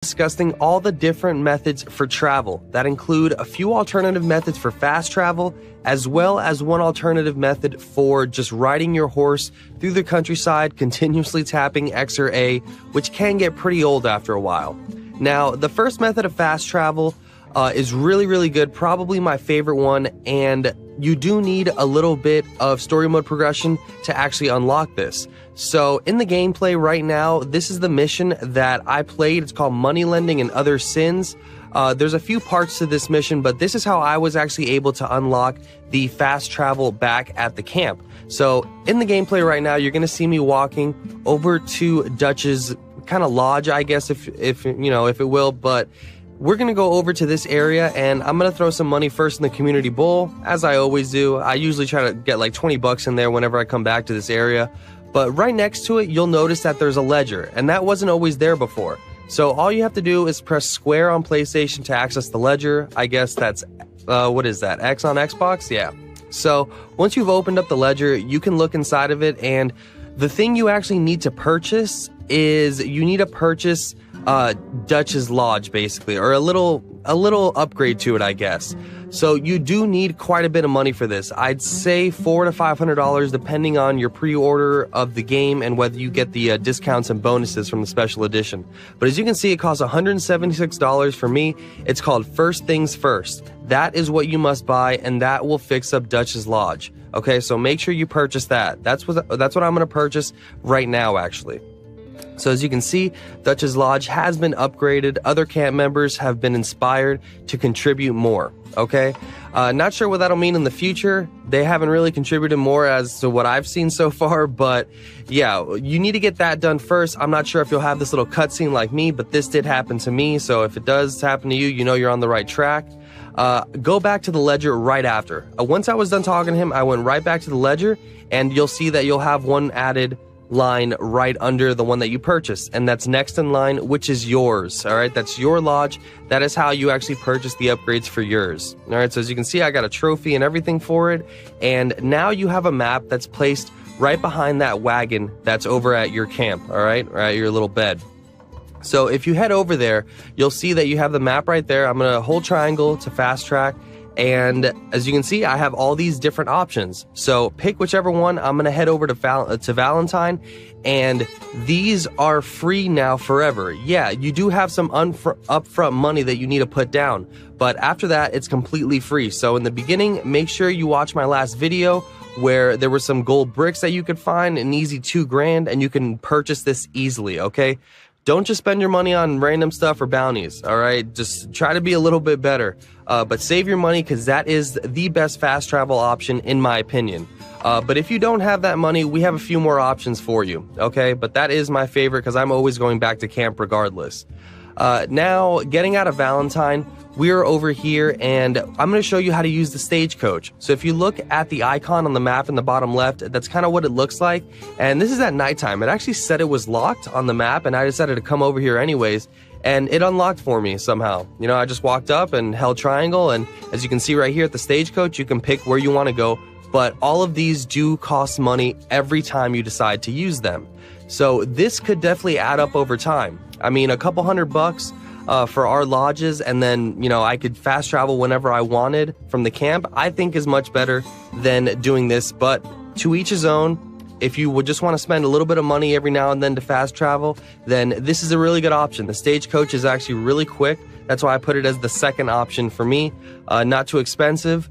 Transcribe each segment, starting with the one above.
discussing all the different methods for travel that include a few alternative methods for fast travel, as well as one alternative method for just riding your horse through the countryside, continuously tapping X or A, which can get pretty old after a while. Now, the first method of fast travel is really good, probably my favorite one, and you do need a little bit of story mode progression to actually unlock this. So in the gameplay right now, this is the mission that I played. It's called Money Lending and Other Sins. There's a few parts to this mission, but this is how I was actually able to unlock the fast travel back at the camp. So in the gameplay right now, you're going to see me walking over to Dutch's kind of lodge, I guess, if it will, but we're going to go over to this area, and I'm going to throw some money first in the community bowl, as I always do. I usually try to get like 20 bucks in there whenever I come back to this area. But right next to it, you'll notice that there's a ledger, and that wasn't always there before. So all you have to do is press square on PlayStation to access the ledger. I guess that's, what is that, X on Xbox? Yeah. So once you've opened up the ledger, you can look inside of it, and the thing you actually need to purchase is you need to purchase Dutch's Lodge, basically, or a little upgrade to it, I guess. So you do need quite a bit of money for this. I'd say $400 to $500 depending on your pre-order of the game and whether you get the discounts and bonuses from the special edition. But as you can see, it costs $176 for me. It's called First Things First. That is what you must buy, and that will fix up Dutch's Lodge. Okay, so make sure you purchase that. That's what I'm going to purchase right now, actually. So as you can see, Dutch's Lodge has been upgraded. Other camp members have been inspired to contribute more, okay? Not sure what that'll mean in the future. They haven't really contributed more as to what I've seen so far, but yeah, you need to get that done first. I'm not sure if you'll have this little cutscene like me, but this did happen to me, so if it does happen to you, you know you're on the right track. Go back to the ledger right after. Once I was done talking to him, I went right back to the ledger, and you'll see that you'll have one added line right under the one that you purchased, and that's next in line, which is yours. All right, that's your lodge. That is how you actually purchase the upgrades for yours. All right, so as you can see, I got a trophy and everything for it, and now you have a map that's placed right behind that wagon that's over at your camp. All right, or at your little bed. So if you head over there, you'll see that you have the map right there. I'm gonna hold triangle to fast track, and as you can see, I have all these different options. So pick whichever one. I'm going to head over to Valentine, and these are free now forever. Yeah, you do have some upfront money that you need to put down, but after that, it's completely free. So in the beginning, make sure you watch my last video where there were some gold bricks that you could find, an easy $2,000, and you can purchase this easily, okay? Don't just spend your money on random stuff or bounties, all right? Just try to be a little bit better. But save your money, because that is the best fast travel option, in my opinion. But if you don't have that money, we have a few more options for you, okay? But that is my favorite, because I'm always going back to camp regardless. Now, getting out of Valentine, we're over here, and I'm going to show you how to use the stagecoach. So if you look at the icon on the map in the bottom left, that's kind of what it looks like. And this is at nighttime. It actually said it was locked on the map, and I decided to come over here anyways, and it unlocked for me somehow. You know, I just walked up and held triangle, and as you can see right here at the stagecoach, you can pick where you want to go, but all of these do cost money every time you decide to use them. So this could definitely add up over time. I mean, a couple $100 for our lodges, and then, you know, I could fast travel whenever I wanted from the camp, I think is much better than doing this, but to each his own. If you would just want to spend a little bit of money every now and then to fast travel, then this is a really good option. The stagecoach is actually really quick. That's why I put it as the second option for me. Not too expensive,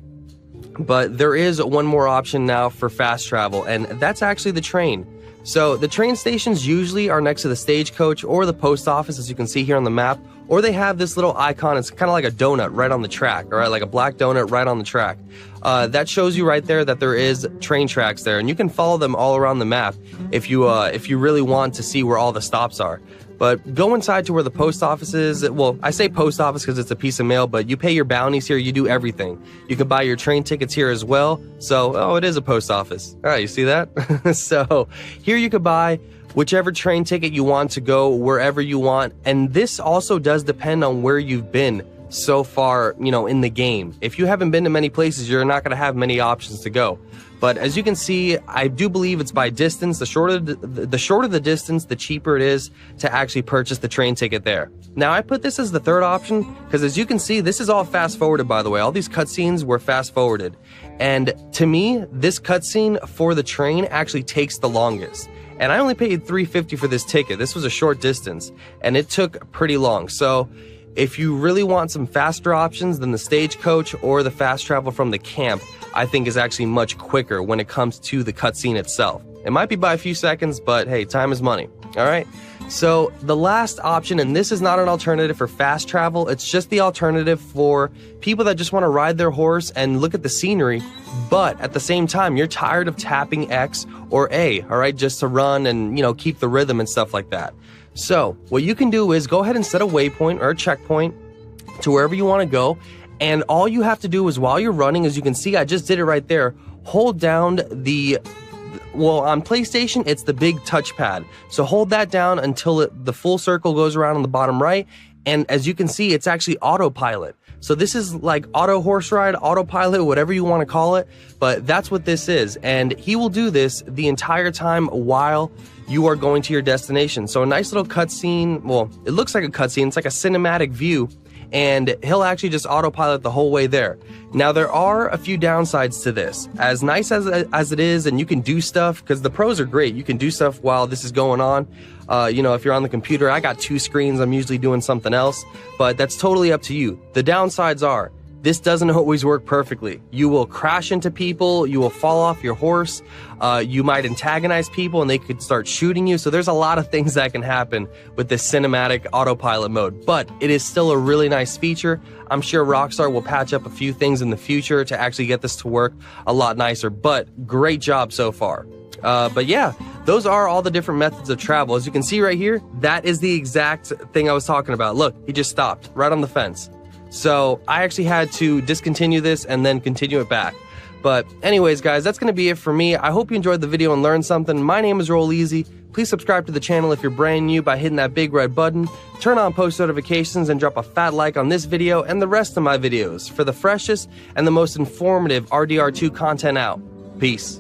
but there is one more option now for fast travel, and that's actually the train. So the train stations usually are next to the stagecoach or the post office, as you can see here on the map, or they have this little icon. It's kind of like a donut right on the track, all right, like a black donut right on the track. That shows you right there that there is train tracks there, and you can follow them all around the map if you really want to see where all the stops are. But go inside to where the post office is. Well, I say post office because it's a piece of mail, but you pay your bounties here, you do everything. You can buy your train tickets here as well. So, oh, it is a post office. All right, you see that? So here you could buy whichever train ticket you want to go wherever you want. And this also does depend on where you've been so far, in the game. If you haven't been to many places, you're not going to have many options to go. But as you can see, I do believe it's by distance. The shorter the distance, the cheaper it is to actually purchase the train ticket there. Now, I put this as the third option because, as you can see, this is all fast forwarded, by the way. All these cutscenes were fast forwarded. And to me, this cutscene for the train actually takes the longest. And I only paid $3.50 for this ticket. This was a short distance, and it took pretty long. So if you really want some faster options than the stagecoach or the fast travel from the camp, I think is actually much quicker when it comes to the cutscene itself. It might be by a few seconds, but hey, time is money. All right. So the last option, and this is not an alternative for fast travel, it's just the alternative for people that just want to ride their horse and look at the scenery, but at the same time, you're tired of tapping X or A, all right, just to run and, keep the rhythm and stuff like that. So what you can do is go ahead and set a waypoint or a checkpoint to wherever you want to go. And all you have to do is, while you're running, as you can see, I just did it right there, hold down on PlayStation, it's the big touchpad. So hold that down until the full circle goes around on the bottom right. And as you can see, it's actually autopilot. So this is like auto horse ride, autopilot, whatever you want to call it. But that's what this is. And he will do this the entire time while you are going to your destination. So a nice little cutscene. Well, it looks like a cutscene. It's like a cinematic view. And he'll actually just autopilot the whole way there. Now, there are a few downsides to this. As nice as it is, and you can do stuff, because the pros are great. You can do stuff while this is going on. If you're on the computer, I got 2 screens. I'm usually doing something else. But that's totally up to you. The downsides are, this doesn't always work perfectly. You will crash into people, you will fall off your horse, you might antagonize people and they could start shooting you. So there's a lot of things that can happen with this cinematic autopilot mode, but it is still a really nice feature. I'm sure Rockstar will patch up a few things in the future to actually get this to work a lot nicer, but great job so far. But yeah, those are all the different methods of travel. As you can see right here, that is the exact thing I was talking about. Look, he just stopped right on the fence. So I actually had to discontinue this and then continue it back. But anyways, guys, that's going to be it for me. I hope you enjoyed the video and learned something. My name is Roll Easy. Please subscribe to the channel if you're brand new by hitting that big red button. Turn on post notifications and drop a fat like on this video and the rest of my videos for the freshest and the most informative RDR2 content out. Peace.